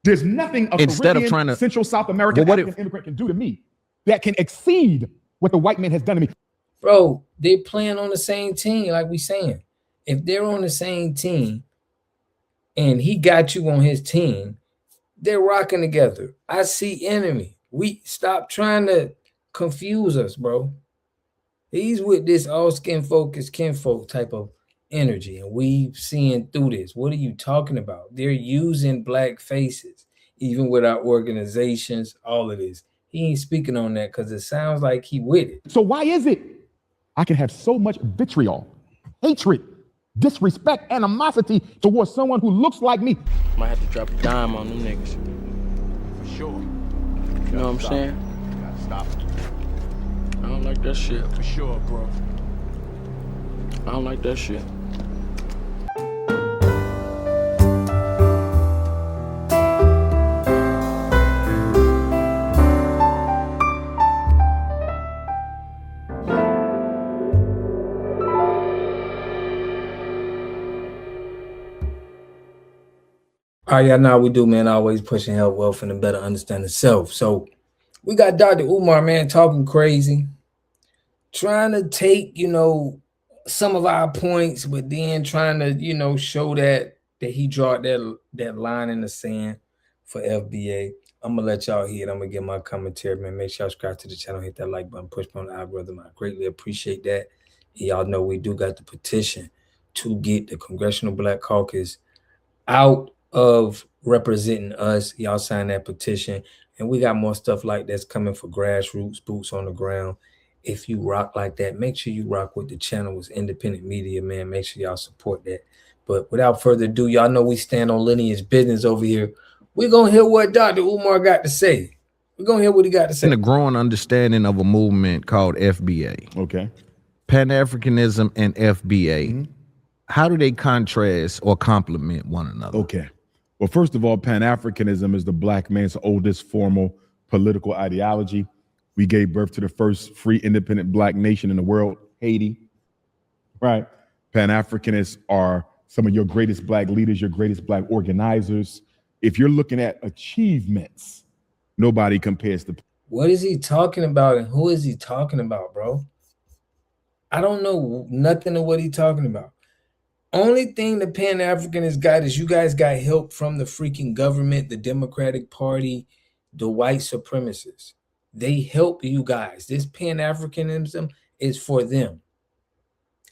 There's nothing a Instead Caribbean, of trying to Central South American African immigrant can do to me that can exceed what the white man has done to me. Bro, they're playing on the same team, like we saying. If they're on the same team and he got you on his team, they're rocking together. I see enemy. We stop trying to confuse us, bro. He's with this all skin folk is kinfolk type of energy, and we seeing through this. What are you talking about? They're using black faces, even with our organizations, all of this. He ain't speaking on that because it sounds like he with it. So why is it I can have so much vitriol, hatred, disrespect, animosity towards someone who looks like me? Might have to drop a dime on them niggas. For sure. You know what I'm saying? You gotta stop it. I don't like that shit. For sure, bro. I don't like that shit. All right, y'all know how we do, man. Always pushing health, wealth, and a better understanding self. So we got Dr. Umar, man, talking crazy, trying to take, some of our points, but then trying to, show that he draw that line in the sand for FBA. I'm gonna let y'all hear it. I'm gonna get my commentary, man. Make sure y'all subscribe to the channel, hit that like button, push on the algorithm. I greatly appreciate that. And y'all know we do got the petition to get the Congressional Black Caucus out of representing us. Y'all sign that petition, and we got more stuff like that's coming for grassroots, boots on the ground. If you rock like that, make sure you rock with the channel. It's independent media, man. Make sure y'all support that. But without further ado, y'all know we stand on lineage business over here. We're gonna hear what Dr. Umar got to say. We're gonna hear what he got to say. In a growing understanding of a movement called FBA. Okay. Pan-Africanism and FBA. How do they contrast or complement one another? Okay. Well, first of all, Pan-Africanism is the black man's oldest formal political ideology. We gave birth to the first free, independent black nation in the world, Haiti. Right? Pan-Africanists are some of your greatest black leaders, your greatest black organizers. If you're looking at achievements, nobody compares to. What is he talking about, and who is he talking about, bro? I don't know nothing of what he's talking about. Only thing the Pan-Africanists got is you guys got help from the freaking government, the Democratic Party, the white supremacists. They help you guys. This Pan-Africanism is for them.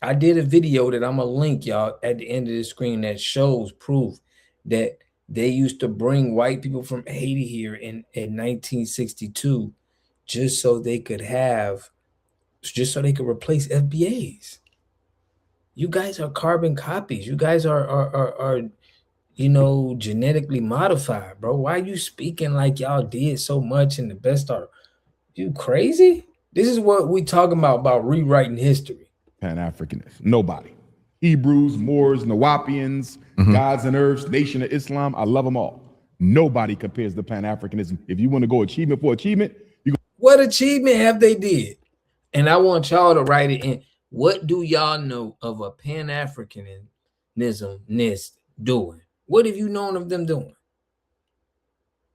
I did a video that I'm going to link y'all at the end of the screen that shows proof that they used to bring white people from Haiti here in 1962 just so they could replace FBAs. You guys are carbon copies. You guys are genetically modified, bro. Why are you speaking like y'all did so much and the best are? You crazy? This is what we talking about rewriting history. Pan-Africanists. Nobody. Hebrews, Moors, Nawapians, Gods and Earths, Nation of Islam. I love them all. Nobody compares to Pan-Africanism. If you want to go achievement for achievement, what achievement have they did? And I want y'all to write it in. What do y'all know of a Pan-Africanism doing? What have you known of them doing?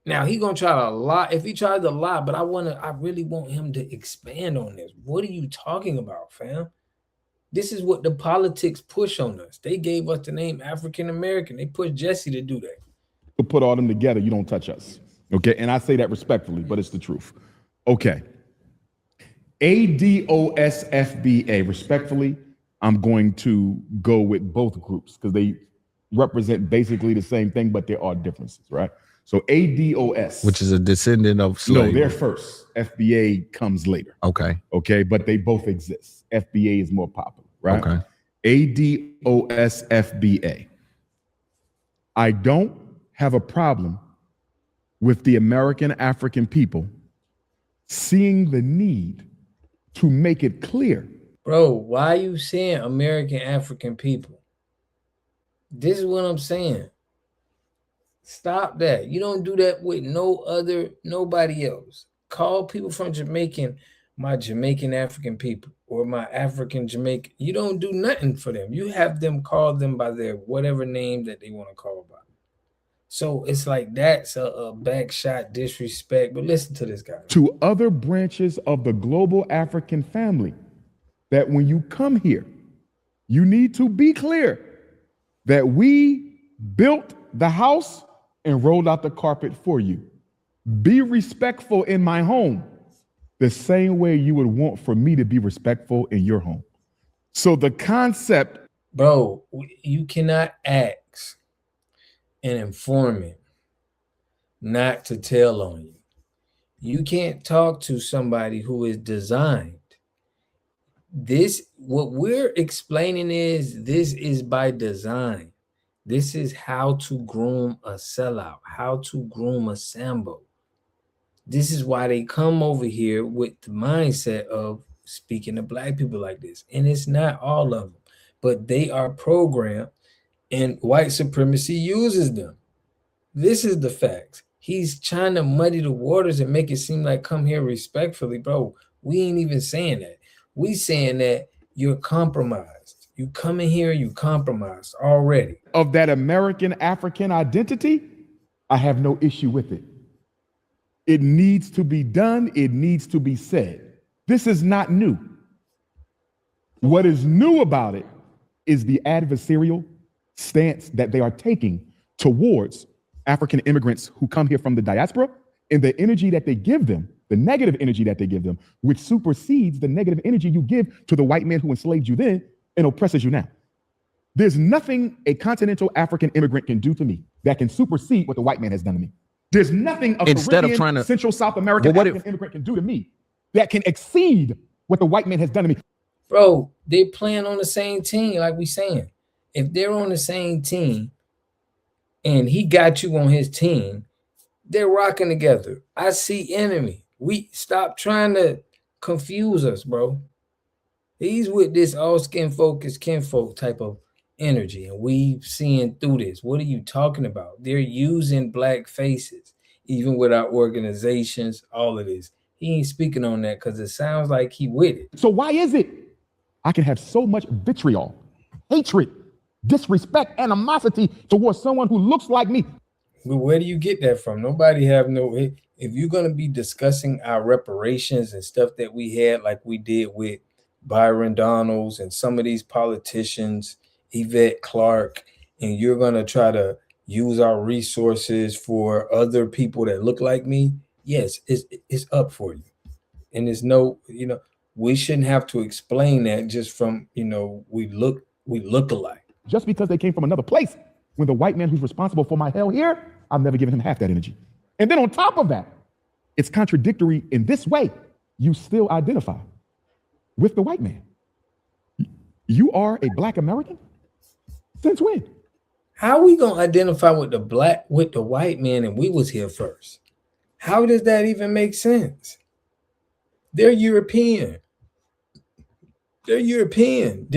Now he gonna try to lie. If he tries to lie, but I really want him to expand on this. What are you talking about, fam? This is what the politics push on us. They gave us the name African American. They pushed Jesse to do that. You put all them together, you don't touch us. Okay, and I say that respectfully, but it's the truth. Okay. ADOSFBA, respectfully, I'm going to go with both groups because they represent basically the same thing, but there are differences, right? So ADOS, which is a descendant of slavery. No, they're first. FBA comes later. Okay. Okay, but they both exist. FBA is more popular, right? Okay. ADOSFBA. I don't have a problem with the American African people seeing the need to make it clear. Bro, why are you saying American African people? This is what I'm saying. Stop that. You don't do that with nobody else. Call people from my Jamaican African people or my African Jamaican. You don't do nothing for them. You have them call them by their whatever name that they want to call by. So it's like that's a backshot disrespect. But listen to this guy. To other branches of the global African family, that when you come here, you need to be clear that we built the house and rolled out the carpet for you. Be respectful in my home the same way you would want for me to be respectful in your home. So the concept, Bro, you cannot ask an informant not to tell on you. You can't talk to somebody who is designed. What we're explaining is this is by design. This is how to groom a sellout, how to groom a Sambo. This is why they come over here with the mindset of speaking to black people like this. And it's not all of them, but they are programmed and white supremacy uses them. This is the facts. He's trying to muddy the waters and make it seem like come here respectfully. Bro, we ain't even saying that. We saying that you're compromised. You come in here, you compromised already. of that American African identity, I have no issue with it. It needs to be done. It needs to be said. This is not new. What is new about it is the adversarial stance that they are taking towards African immigrants who come here from the diaspora, and the energy that they give them, the negative energy that they give them, which supersedes the negative energy you give to the white man who enslaved you then and oppresses you now. There's nothing a continental African immigrant can do to me that can supersede what the white man has done to me. There's nothing a Instead of Caribbean, trying to- Central South American Well, African immigrant can do to me that can exceed what the white man has done to me. Bro, they playing on the same team, like we saying. If they're on the same team and he got you on his team, they're rocking together. I see enemy. We stop trying to confuse us, bro. He's with this all skin focused kinfolk type of energy, and we seeing through this. What are you talking about? They're using black faces, even with our organizations, all of this. He ain't speaking on that because it sounds like he with it. So why is it I can have so much vitriol, hatred, disrespect, animosity towards someone who looks like me? But where do you get that from? Nobody have no. If you're gonna be discussing our reparations and stuff that we had, like we did with Byron Donalds and some of these politicians, Yvette Clarke, and you're gonna try to use our resources for other people that look like me, yes, it's up for you. And there's no, we shouldn't have to explain that just from, we look alike. Just because they came from another place, when the white man who's responsible for my hell here, I've never given him half that energy. And then on top of that, it's contradictory in this way. You still identify with the white man. You are a black American? Since when? How are we gonna identify with the white man and we was here first? How does that even make sense? They're European. They're European.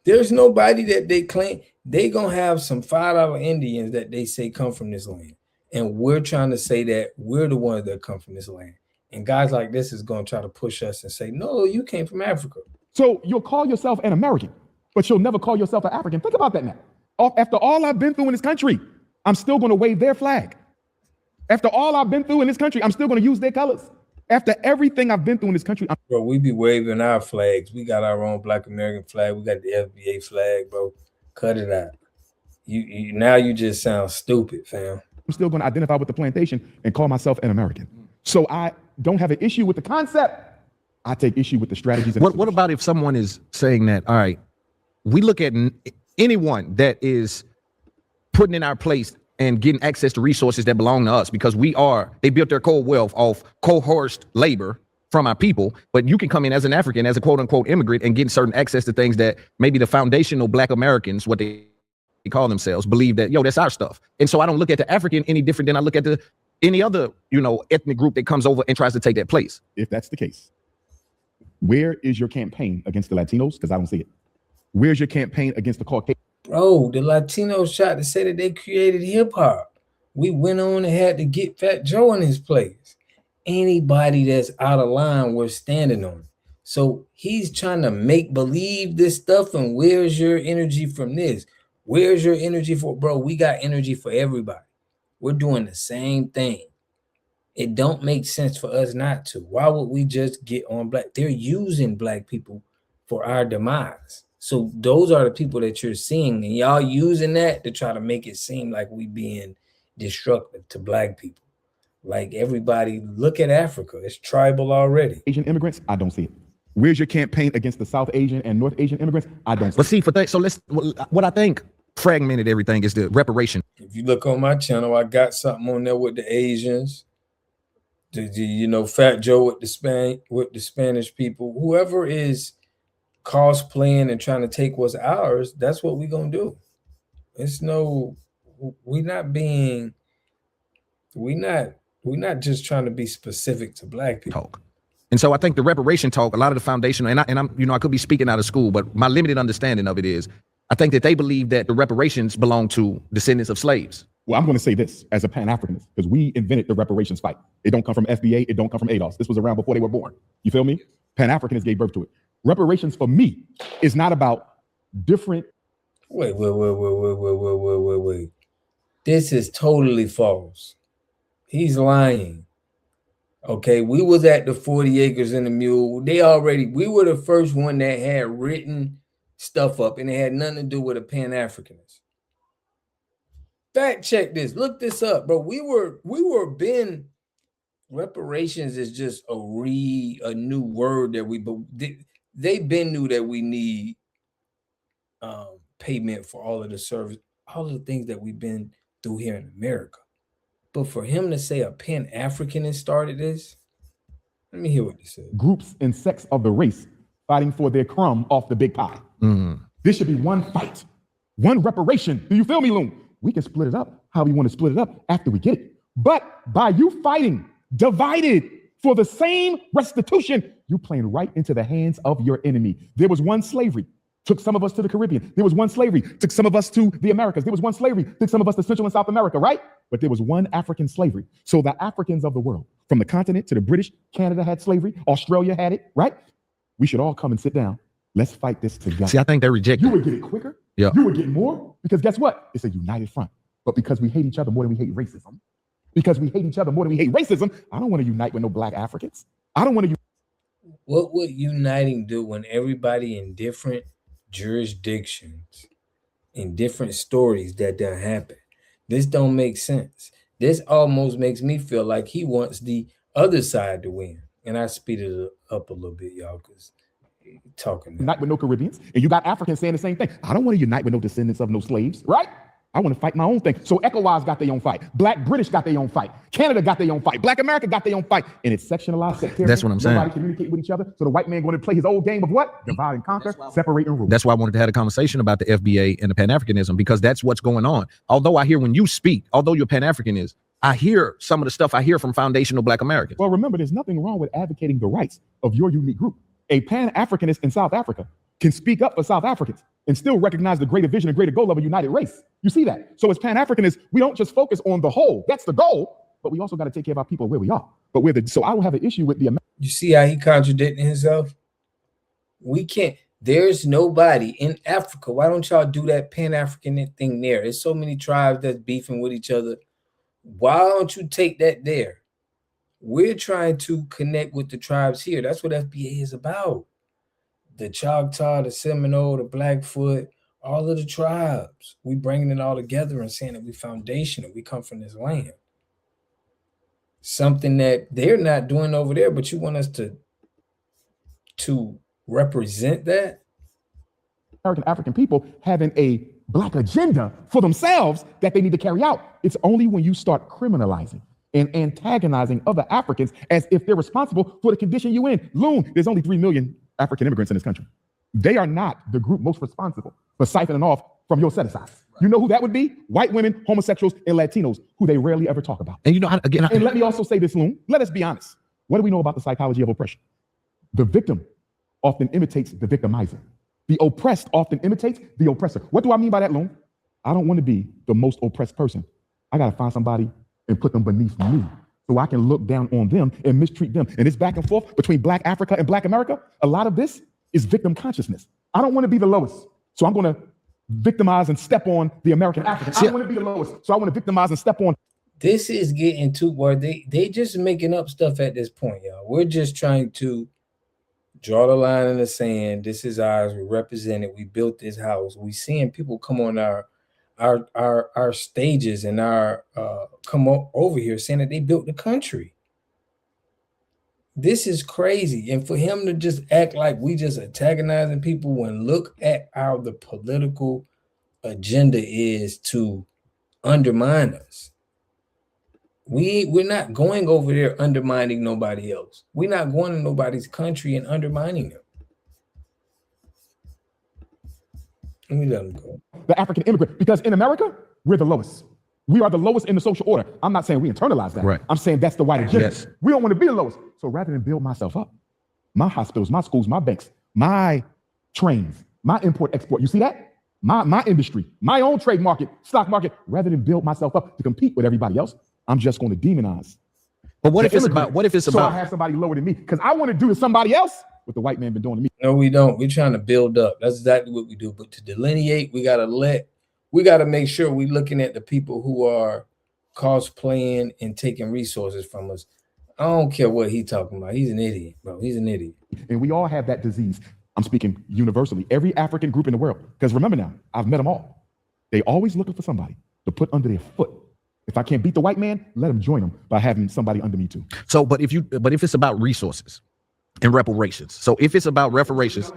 There's nobody that they claim. They gonna have some $5 Indians that they say come from this land. And we're trying to say that we're the ones that come from this land. And guys like this is gonna try to push us and say, no, you came from Africa. So you'll call yourself an American, but you'll never call yourself an African. Think about that now. After all I've been through in this country, I'm still gonna wave their flag. After all I've been through in this country, I'm still gonna use their colors. After everything I've been through in this country, Bro, we be waving our flags. We got our own Black American flag. We got the FBA flag, bro. Cut it out. You now you just sound stupid, fam. I'm still gonna identify with the plantation and call myself an American. So I don't have an issue with the concept. I take issue with the strategies. And What about if someone is saying that, all right, we look at anyone that is putting in our place and getting access to resources that belong to us because they built their cold wealth off coerced labor from our people, but you can come in as an African, as a quote unquote immigrant and get certain access to things that maybe the foundational Black Americans, what they call themselves, believe that, that's our stuff. And so I don't look at the African any different than I look at any other, ethnic group that comes over and tries to take that place. If that's the case, where is your campaign against the Latinos? Because I don't see it. Where's your campaign against the Caucasian? Bro, the Latinos tried to say that they created hip hop. We went on and had to get Fat Joe in his place. Anybody that's out of line, we're standing on. So he's trying to make believe this stuff. And where's your energy from this? Where's your energy for? Bro, we got energy for everybody. We're doing the same thing. It don't make sense for us not to. Why would we just get on black? They're using black people for our demise. So those are the people that you're seeing, and y'all using that to try to make it seem like we being destructive to black people. Like everybody, look at Africa. It's tribal already. Asian immigrants, I don't see it. Where's your campaign against the South Asian and North Asian immigrants? I don't see But see, for that, so what I think fragmented everything is the reparation. If you look on my channel, I got something on there with the Asians, Fat Joe with the Spanish people. Whoever is cosplaying and trying to take what's ours, that's what we're gonna do. We're not just trying to be specific to black people. Talk. And so I think the reparation talk, a lot of the foundation, and I'm, I could be speaking out of school, but my limited understanding of it is, I think that they believe that the reparations belong to descendants of slaves. Well, I'm going to say this as a Pan-Africanist, because we invented the reparations fight. It don't come from FBA. It don't come from ADOS. This was around before they were born. You feel me? Pan-Africanists gave birth to it. Reparations for me is not about different. Wait. This is totally false. He's lying. Okay, we was at the 40 acres and a mule. We were the first one that had written stuff up, and it had nothing to do with a Pan-Africanist. Fact check this. Look this up, bro. We were been. Reparations is just a new word that they been knew that we need payment for all of the service, all of the things that we've been through here in America. But for him to say a Pan-Africanist started this, let me hear what he said. Groups and sects of the race fighting for their crumb off the big pie. This should be one fight, one reparation. Do you feel me, Loon? We can split it up how we want to split it up after we get it. But by you fighting divided for the same restitution, you playing right into the hands of your enemy. There was one slavery. Took some of us to the Caribbean. There was one slavery, took some of us to the Americas. There was one slavery, took some of us to Central and South America, right? But there was one African slavery. So the Africans of the world, from the continent to the British, Canada had slavery, Australia had it, right? We should all come and sit down. Let's fight this together. See, I think they reject You would get it quicker. Yeah. You would get more, because guess what? It's a united front. But because we hate each other more than we hate racism, I don't want to unite with no black Africans. I don't want to. What would uniting do when everybody in different jurisdictions, in different stories that happen? This don't make sense. This almost makes me feel like he wants the other side to win. And I speeded it up a little bit, y'all, because talking. Unite with no Caribbeans, and you got Africans saying the same thing. I don't want to unite with no descendants of no slaves, right? I want to fight my own thing. So ECOWAS got their own fight. Black British got their own fight. Canada got their own fight. Black America got their own fight. And it's sectionalized. That's what I'm saying. Nobody communicate with each other. So the white man going to play his old game of what? Divide and conquer, separate and rule. That's why I wanted to have a conversation about the FBA and the Pan-Africanism, because that's what's going on. Although I hear when you speak, although you're Pan-Africanist, I hear some of the stuff I hear from foundational black Americans. Well, remember, there's nothing wrong with advocating the rights of your unique group. A Pan-Africanist in South Africa can speak up for South Africans and still recognize the greater vision and greater goal of a united race. You see that? So as Pan-Africanists, we don't just focus on the whole. That's the goal. But we also got to take care of our people where we are. But so I don't have an issue with the. You see how he contradicting himself? We can't. There's nobody in Africa. Why don't y'all do that Pan-African thing there? There's so many tribes that's beefing with each other. Why don't you take that there? We're trying to connect with the tribes here. That's what FBA is about. The Choctaw, the Seminole, the Blackfoot, all of the tribes. We bringing it all together and saying that we foundational. We come from this land. Something that they're not doing over there, but you want us to represent that? African people having a black agenda for themselves that they need to carry out. It's only when you start criminalizing and antagonizing other Africans as if they're responsible for the condition you in. Loon, there's only 3 million African immigrants in this country. They are not the group most responsible for siphoning off from your set-asides. You know who that would be? White women, homosexuals, and Latinos, who they rarely ever talk about. And and let me also say this, Loon. Let us be honest. What do we know about the psychology of oppression? The victim often imitates the victimizer. The oppressed often imitates the oppressor. What do I mean by that, Loon? I don't want to be the most oppressed person. I got to find somebody and put them beneath me so I can look down on them and mistreat them. And this back and forth between Black Africa and Black America, a lot of this is victim consciousness. I don't want to be the lowest, so I'm going to victimize and step on the American African. I don't want to be the lowest, so I want to victimize and step on. This is getting too where they just making up stuff at this point, y'all. We're just trying to draw the line in the sand. This is ours. We represent it. We built this house. We seeing people come on our stages and our come over here saying that they built the country. This is crazy. And for him to just act like we just antagonizing people when look at how the political agenda is to undermine us. We're not going over there undermining nobody else. We're not going to nobody's country and undermining them. Let me let them go. The African immigrant, because in America, we're the lowest. We are the lowest in the social order. I'm not saying we internalize that. Right. I'm saying that's the white agenda. Yes. We don't want to be the lowest. So rather than build myself up, my hospitals, my schools, my banks, my trains, my import, export, you see that? My industry, my own trade market, stock market, rather than build myself up to compete with everybody else, I'm just going to demonize. But what if it's about, So I have somebody lower than me because I want to do to somebody else what the white man been doing to me. No, we don't. We're trying to build up. That's exactly what we do. But to delineate, we got to make sure we're looking at the people who are cosplaying and taking resources from us. I don't care what he's talking about. He's an idiot, bro. He's an idiot. And we all have that disease. I'm speaking universally. Every African group in the world. Because remember now, I've met them all. They always looking for somebody to put under their foot. If I can't beat the white man, let them join them by having somebody under me too. So, but if it's about resources and reparations, so if it's about reparations,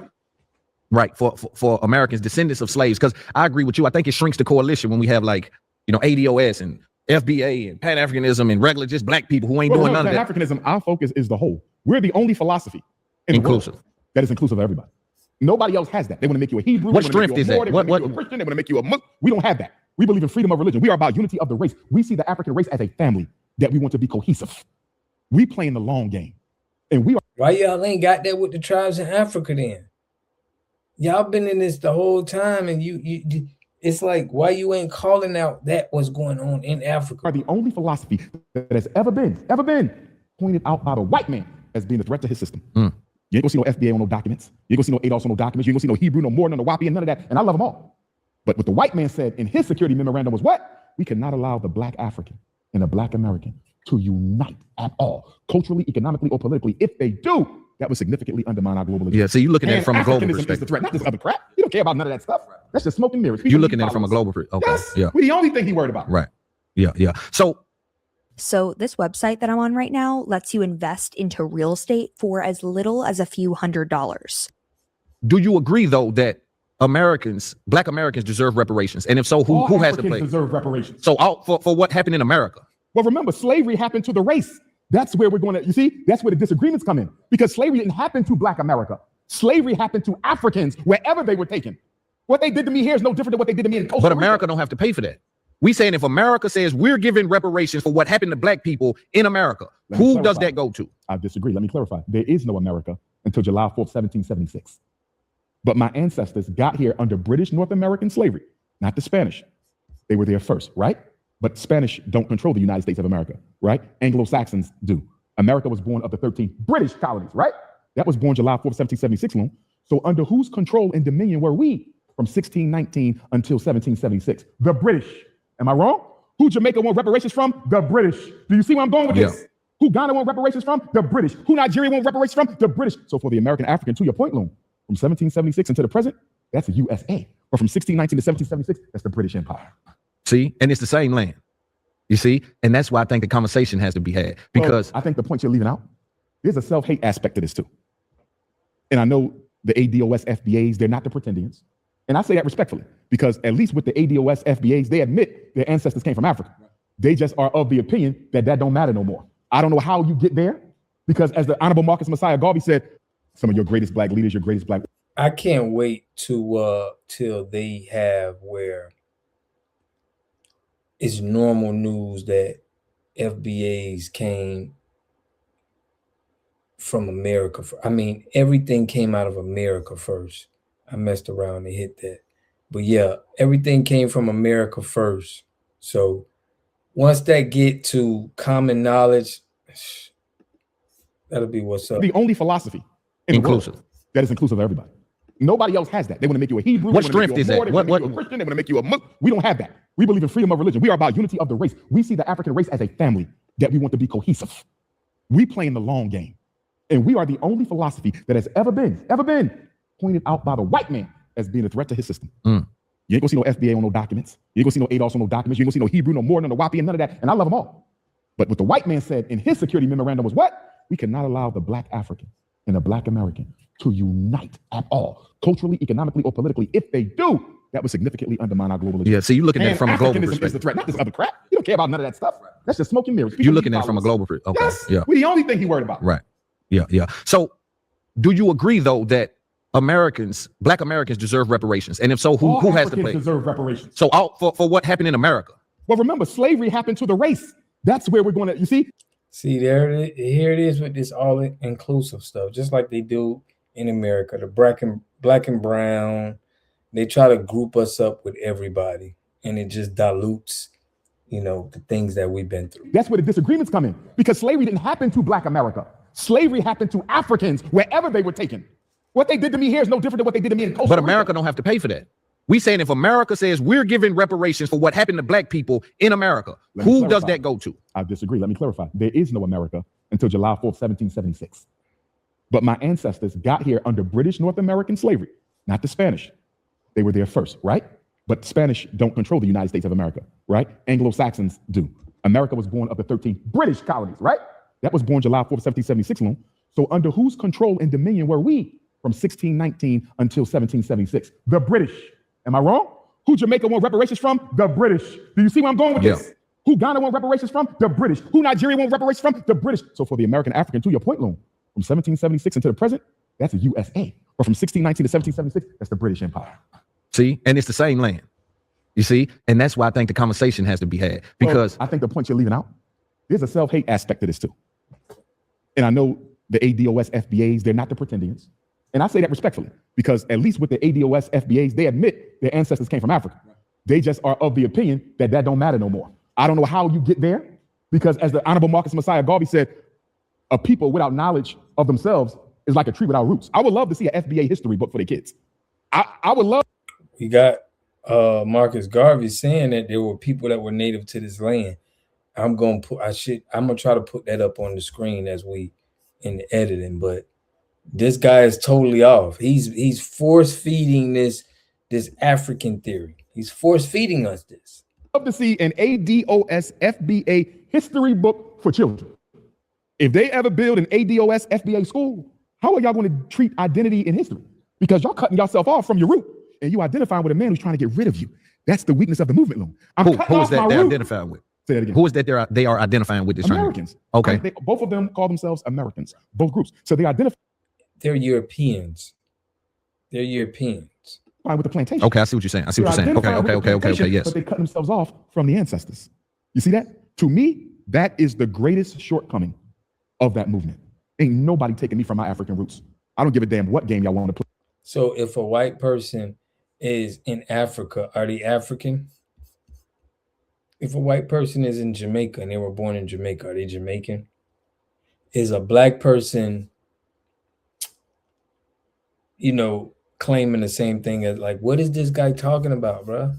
right, for Americans, descendants of slaves, because I agree with you. I think it shrinks the coalition when we have ADOS and FBA and Pan-Africanism and regular just black people who ain't doing none of that. Pan-Africanism, our focus is the whole. We're the only philosophy in inclusive the world that is inclusive of everybody. Nobody else has that. They want to make you a Hebrew. What strength is that? They want to make you a Christian. They want to make you a Muslim. We don't have that. We believe in freedom of religion. We are about unity of the race. We see the African race as a family that we want to be cohesive. We playing the long game. And we are. Why y'all ain't got that with the tribes in Africa then? Y'all been in this the whole time, and you it's like, why you ain't calling out that what's going on in Africa? Are the only philosophy that has ever been pointed out by the white man as being a threat to his system. You ain't gonna see no FBA on no documents. You ain't gonna see no ADOS on no documents. You ain't gonna see no Hebrew, no more, no Wapi, and none of that. And I love them all. But what the white man said in his security memorandum was what? We cannot allow the black African and the black American to unite at all, culturally, economically, or politically. If they do, that would significantly undermine our global agenda. Yeah, so you're looking at it from a global Africanism is the perspective. threat, not this other crap. You don't care about none of that stuff. That's just smoke and mirrors. You're looking at it from a global perspective. Okay. Yes, Yeah. we're the only thing he worried about. Right. Yeah. So this website that I'm on right now lets you invest into real estate for as little as a few $100s. Do you agree though that black Americans deserve reparations? And if so, who has to Africans play? deserve reparations. So for what happened in America? Well, remember, slavery happened to the race. That's where we're going to, you see, that's where the disagreements come in. Because slavery didn't happen to black America. Slavery happened to Africans wherever they were taken. What they did to me here is no different than what they did to me in Costa Rica. But America don't have to pay for that. We saying if America says we're giving reparations for what happened to black people in America, who does that go to? I disagree. Let me clarify. There is no America until July 4th, 1776. But my ancestors got here under British North American slavery, not the Spanish. They were there first, right? But Spanish don't control the United States of America, right? Anglo-Saxons do. America was born of the 13 British colonies, right? That was born July 4th, 1776, Loon. So under whose control and dominion were we from 1619 until 1776? The British. Am I wrong? Who Jamaica want reparations from? The British. Do you see where I'm going with this? Who Ghana want reparations from? The British. Who Nigeria want reparations from? The British. So for the American African, to your point, Loon, from 1776 until the present, that's the USA. Or from 1619 to 1776, that's the British Empire. See, and it's the same land. You see, and that's why I think the conversation has to be had, because I think the point you're leaving out, there's a self-hate aspect to this too. And I know the ADOS FBAs, they're not the pretendians. And I say that respectfully, because at least with the ADOS FBAs, they admit their ancestors came from Africa. They just are of the opinion that that don't matter no more. I don't know how you get there, because as the Honorable Marcus Messiah Garvey said, some of your greatest black leaders, your greatest black. I can't wait to till they have where it's normal news that FBAs came from America. I mean, everything came out of America first. I messed around and hit that. But yeah, everything came from America first. So once that get to common knowledge, that'll be what's up. The only philosophy in inclusive the world that is inclusive of everybody. Nobody else has that. They want to make you a Hebrew. What they wanna make strength you a is that? Moor, they wanna make you a Christian. They want to make you a Muslim. We don't have that. We believe in freedom of religion. We are about unity of the race. We see the African race as a family that we want to be cohesive. We play in the long game. And we are the only philosophy that has ever been pointed out by the white man as being a threat to his system. You ain't gonna see no FBA on no documents. You ain't gonna see no ADOS on no documents. You ain't gonna see no Hebrew, no Moor, no Wapi, and none of that. And I love them all. But what the white man said in his security memorandum was what? We cannot allow the black African and the black American to unite at all, culturally, economically, or politically. If they do, that would significantly undermine our global agenda. Yeah, so you're looking at it from a global Pan-Africanism perspective. is the threat, not this other crap. You don't care about none of that stuff. That's just smoke and mirrors. You're looking at it from a global perspective. Okay. Yes, Yeah. we're the only thing he worried about. Right. Yeah. So do you agree though that black Americans deserve reparations? And if so, who has to Africans pay? deserve reparations. So for what happened in America? Well, remember, slavery happened to the race. That's where we're going to, you see? See, here it is with this all-inclusive stuff, just like they do in America. The black and brown, they try to group us up with everybody, and it just dilutes, the things that we've been through. That's where the disagreements come in, because slavery didn't happen to black America. Slavery happened to Africans wherever they were taken. What they did to me here is no different than what they did to me in Costa But Rica. America don't have to pay for that. We saying if America says we're giving reparations for what happened to black people in America, Let me who does clarify. that go to? I disagree. Let me clarify. There is no America until July 4th, 1776. But my ancestors got here under British North American slavery, not the Spanish. They were there first, right? But the Spanish don't control the United States of America, right? Anglo-Saxons do. America was born of the 13 British colonies, right? That was born July 4th, 1776 alone. So under whose control and dominion were we from 1619 until 1776? The British. Am I wrong? Who Jamaica want reparations from? The British. Do you see where I'm going with this? Who Ghana want reparations from? The British. Who Nigeria want reparations from? The British. So for the American African, to your point, Loon, from 1776 until the present, that's the USA. Or from 1619 to 1776, that's the British Empire. See, and it's the same land. You see, and that's why I think the conversation has to be had, because I think the point you're leaving out, there's a self-hate aspect to this too. And I know the ADOS FBAs, they're not the pretendians. And I say that respectfully, because at least with the ADOS FBAs, they admit their ancestors came from Africa. They just are of the opinion that don't matter no more. I don't know how you get there, because as the Honorable Marcus Messiah Garvey said, a people without knowledge of themselves is like a tree without roots. I would love to see an FBA history book for the kids. I would love. We got Marcus Garvey saying that there were people that were native to this land. I'm gonna try to put that up on the screen as we in the editing, but this guy is totally off. He's force feeding this African theory. He's force feeding us this. Love to see an ADOS FBA history book for children. If they ever build an ADOS FBA school, how are y'all going to treat identity in history? Because y'all cutting yourself off from your root, and you identifying with a man who's trying to get rid of you. That's the weakness of the movement, Loon. who is that they're identifying with? Say that again. Who is that they are identifying with this? Americans. Okay. Both of them call themselves Americans, both groups. So they identify They're Europeans. They're Europeans. with the plantation. Okay, I see what you're saying. Okay. Yes. But they cut themselves off from the ancestors. You see that? To me, that is the greatest shortcoming of that movement. Ain't nobody taking me from my African roots. I don't give a damn what game y'all want to play. So if a white person is in Africa, are they African? If a white person is in Jamaica and they were born in Jamaica, are they Jamaican? Is a black person, claiming the same thing as, like, what is this guy talking about, bro?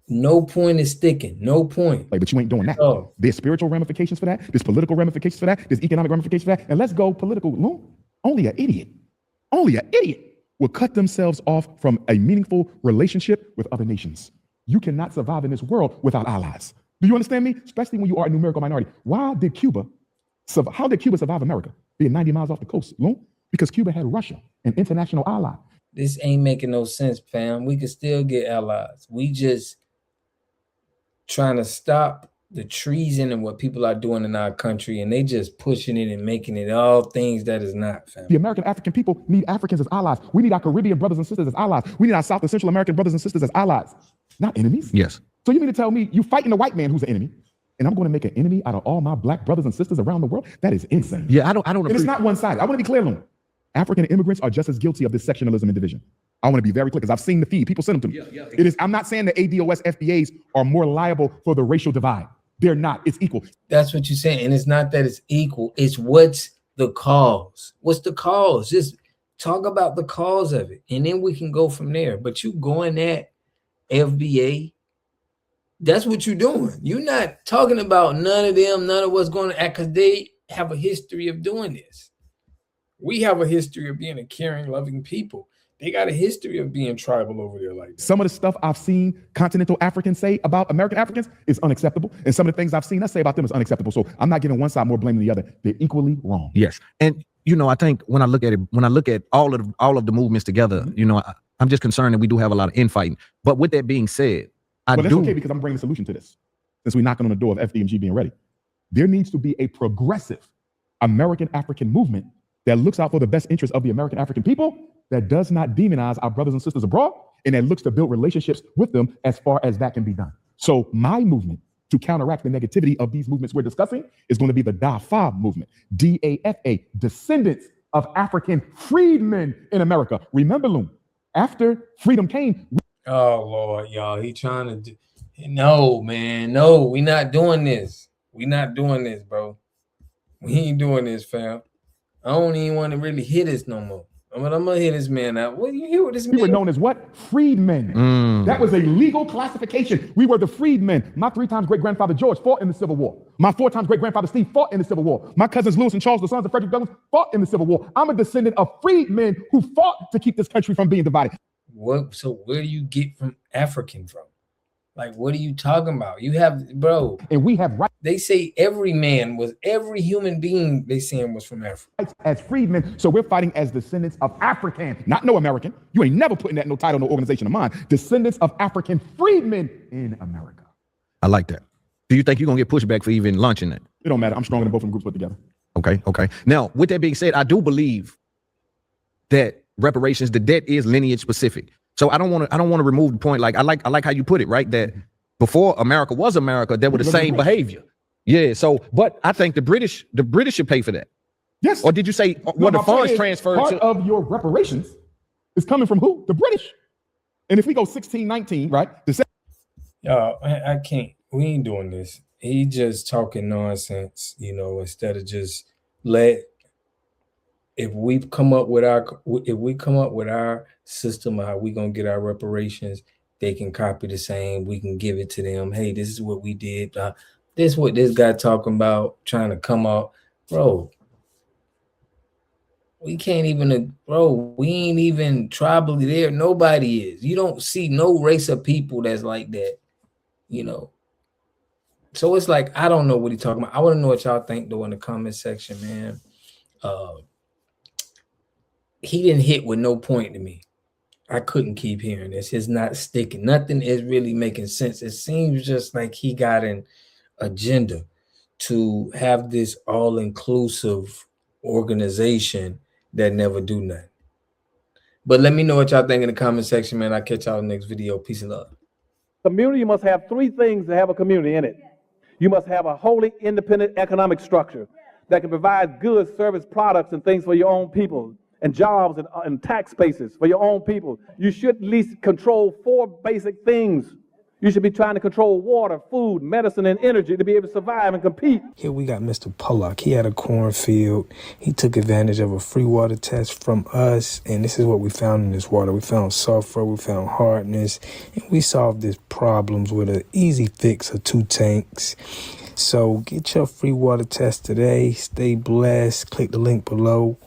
No point is sticking. No point. But you ain't doing that. Oh. There's spiritual ramifications for that. There's political ramifications for that. There's economic ramifications for that. And let's go political. No, only an idiot will cut themselves off from a meaningful relationship with other nations. You cannot survive in this world without allies. Do you understand me? Especially when you are a numerical minority. How did Cuba survive America? Being 90 miles off the coast, Loon? Because Cuba had Russia, an international ally. This ain't making no sense, fam. We can still get allies. We just trying to stop the treason and what people are doing in our country, and they just pushing it and making it all things that is not, fam. The American African people need Africans as allies. We need our Caribbean brothers and sisters as allies. We need our South and Central American brothers and sisters as allies, not enemies. Yes. So you mean to tell me you fighting the white man who's an enemy, and I'm going to make an enemy out of all my black brothers and sisters around the world? That is insane. Yeah, I don't And it's not one-sided. I want to be clear, Loon. African immigrants are just as guilty of this sectionalism and division. I want to be very clear because I've seen the feed. People send them to me. It is. I'm not saying the ADOS FBAs are more liable for the racial divide. They're not. It's equal. That's what you're saying. And it's not that it's equal. It's what's the cause. What's the cause? Just talk about the cause of it, and then we can go from there. But you going at FBA, that's what you're doing. You're not talking about none of them, none of what's going on, because they have a history of doing this. We have a history of being a caring, loving people. They got a history of being tribal over there like that. Some of the stuff I've seen continental Africans say about American Africans is unacceptable. And some of the things I've seen us say about them is unacceptable. So I'm not giving one side more blame than the other. They're equally wrong. Yes. And, you know, I think when I look at it, when I look at all of the movements together, you know, I'm just concerned that we do have a lot of infighting. But with that being said, Well, that's okay, because I'm bringing a solution to this. Since we're knocking on the door of FDMG being ready, there needs to be a progressive American African movement that looks out for the best interests of the American African people, that does not demonize our brothers and sisters abroad, and that looks to build relationships with them as far as that can be done. So my movement to counteract the negativity of these movements we're discussing is going to be the DAFA movement, DAFA, descendants of African freedmen in America. Remember, Loom, after freedom came. Oh, Lord, y'all, he trying to do. No, man, no, we not doing this. We not doing this, bro. We ain't doing this, fam. I don't even want to really hit this no more. I'm gonna hit this man out. What do you hear what this man? We were known as what? Freedmen. That was a legal classification. We were the freedmen. My 3 times great-grandfather George fought in the Civil War. My 4 times great-grandfather Steve fought in the Civil War. My cousins Lewis and Charles, the sons of Frederick Douglass, fought in the Civil War. I'm a descendant of freedmen who fought to keep this country from being divided. What? So where do you get from African from? Like, what are you talking about? You have, bro. And we have rights They say every human being they saying was from Africa. as freedmen. So we're fighting as descendants of African, not no American. You ain't never putting that in no title, no organization of mine. Descendants of African freedmen in America. I like that. Do you think you're going to get pushback for even launching that? It don't matter. I'm stronger than both of them groups put together. Okay. Now, with that being said, I do believe that reparations, the debt is lineage specific. So I don't want to remove the point. Like I like how you put it, right? That before America was America, there were the same behavior. Yeah. So, but I think the British should pay for that. Yes. Or did you say the funds transferred part to of your reparations is coming from who? The British. And if we go 1619, right? Y'all, I can't. We ain't doing this. He just talking nonsense, you know, instead of just if we come up with our system of how we gonna get our reparations, they can copy the same. We can give it to them. Hey, this is what we did. This is what this guy talking about, trying to come out, bro. We can't even, bro. We ain't even tribally there. Nobody is. You don't see no race of people that's like that, you know. So it's like, I don't know what he's talking about. I want to know what y'all think though in the comment section, man. He didn't hit with no point to me. I couldn't keep hearing this. It's not sticking. Nothing is really making sense. It seems just like he got an agenda to have this all-inclusive organization that never do nothing. But let me know what y'all think in the comment section, man. I'll catch y'all in the next video. Peace and love. Community must have 3 things to have a community in it. You must have a wholly independent economic structure that can provide goods, service, products, and things for your own people, and jobs and tax spaces for your own people. You should at least control 4 basic things. You should be trying to control water, food, medicine, and energy to be able to survive and compete. Here we got Mr. Pollock. He had a cornfield. He took advantage of a free water test from us, and this is what we found in this water. We found sulfur, we found hardness, and we solved these problems with an easy fix of 2 tanks. So get your free water test today. Stay blessed. Click the link below.